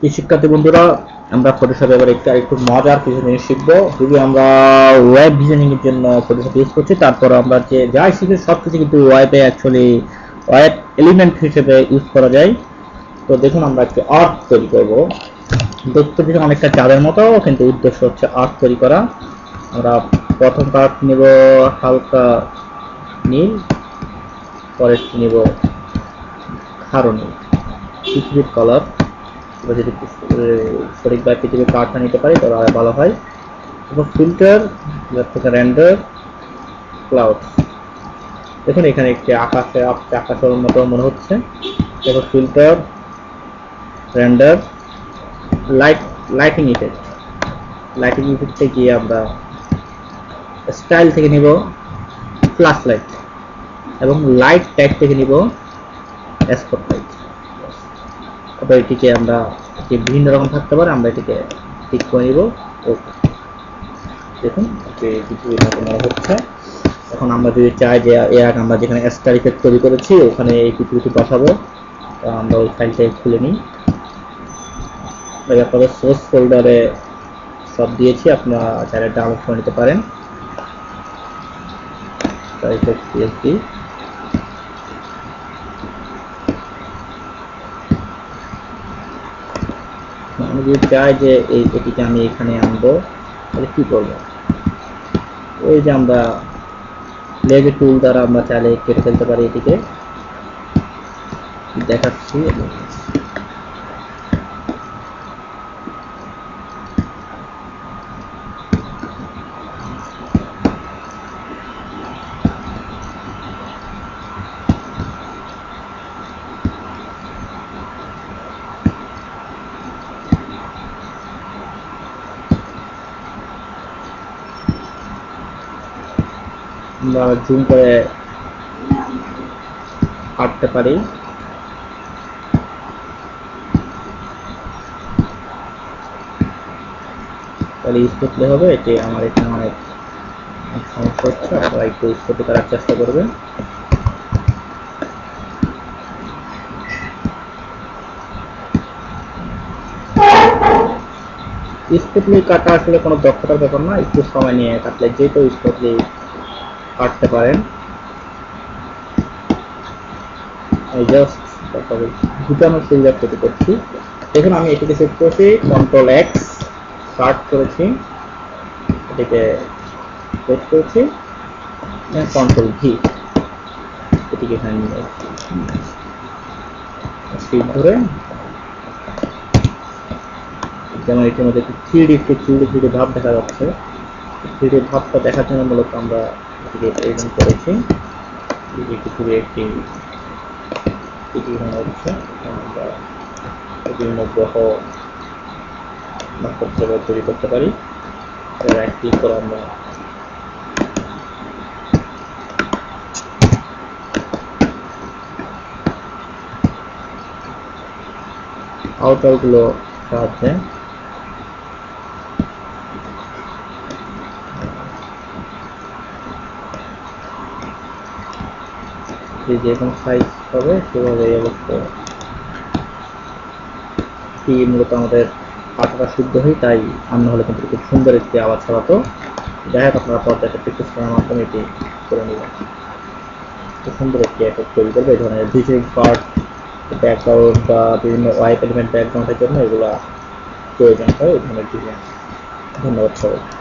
এই শিক্ষার্থী বন্ধুরা, আমরা ফটোশপ এবার একটু মজার কিছু জিনিস শিখবো। যদি আমরা ওয়েব ডিজাইনিং এর জন্য ফটোশপ ইউজ করছি, তারপর আমরা যে যাই শিখি সবকিছু কিন্তু ওয়েবে অ্যাকচুয়ালি ওয়েব এলিমেন্ট হিসেবে ইউজ করা যায়। তো দেখুন, আমরা একটু আর্ট তৈরি করব। দেখতে দেখুন অনেকটা চাঁদের মতো, কিন্তু উদ্দেশ্য হচ্ছে আর্ট তৈরি করা। আমরা প্রথম পার্ট নেব হালকা নীল, পরেরটি নেব খাড়ো নীল, পৃথিবীর কালার। যদি সঠিকভাবে পৃথিবীর কালারটা নিতে পারি তাহলে আরো ভালো হয়। এবং ফিল্টার থেকে রেন্ডার ক্লাউড। দেখুন এখানে একটি আকাশের মতো মনে হচ্ছে। এবার ফিল্টার, রেন্ডার, লাইটিং ইফেক্টে গিয়ে আমরা স্টাইল থেকে নিব ফ্ল্যাশ লাইট, এবং লাইট ট্যাগ থেকে নিব স্পটলাইট। তারপর এটিকে আমরা বিভিন্ন রকম থাকতে পারে, আমরা এটিকে ঠিক করে নিব। ওকে, দেখুন পৃথিবীর মতো মনে হচ্ছে। এখন আমরা যদি চাই যে এর আগে আমরা যেখানে স্টার ইফেক্ট তৈরি করেছি ওখানে এই পৃথিবীটি বসাবো, আমরা ওই ফাইলটা খুলে নিই। আপনাদের সোর্স ফোল্ডারে সব দিয়েছি, আপনারা চাইলে ডাউনলোড করে নিতে পারেন। আমি যদি চাই যে এটিকে আমি এখানে আনবো, তাহলে কি করবো? ওই যে আমরা লেগে টুল দ্বারা আমরা চাইলে কেটে ফেলতে পারি। এটিকে দেখাচ্ছি। আমরা জুম করে কাটতে পারি। তাহলে ইউজ করতে হবে। এটি আমার এখানে অনেক সমস্যা হচ্ছে, আপনারা একটু ইউজ করতে করার চেষ্টা করবেন। স্মুথলি কাটা আসলে কোনো দক্ষতার ব্যাপার না, একটু সময় নিয়ে কাটলে যে কেউ স্মুথলি কাটতে পারেন। এই জাস্ট দুটানোর সুবিধা তৈরি করছি। দেখুন আমি এটিকে সেট করেছি, কন্ট্রোল এক্স কাট করেছি, এটিকে সেট করেছি, কন্ট্রোল ভি, এটিকে এখানে নিয়ে শিফট ধরে, যেমন এটির মধ্যে একটু থ্রিডি ভাব দেখা যাচ্ছে। থ্রিডি ভাবটা দেখার জন্য মূলত আমরা এটিকে প্রেজেন্ট করেছি। পৃথিবী একটি মনে হচ্ছে, আমরা বিভিন্ন গ্রহ নক্ষত্র তৈরি করতে পারি। রাইট ক্লিক করে আমরা আউটার গুলো সাহায্যে যে কোনো সাইজ হবে সেভাবে অবশ্য মূলত আমাদের পাতাটা শুদ্ধ হয়, তাই আর না হলে কিন্তু খুব সুন্দর একটি আওয়াজ ছড়াতো। যাই হোক, আপনারা পর্দাটা প্র্যাকটিস করার মাধ্যমে এটি করে নেবেন। খুব সুন্দর একটি এফেক্ট তৈরি করবে। এই ধরনের ভিজুয়াল পার্ট, ব্যাকগ্রাউন্ড বা বিভিন্ন ওয়াইপ এলিমেন্ট ব্যাকগ্রাউন্ডের জন্য এগুলা প্রয়োজন হয় এই ধরনের ডিজাইন। ধন্যবাদ সবাই।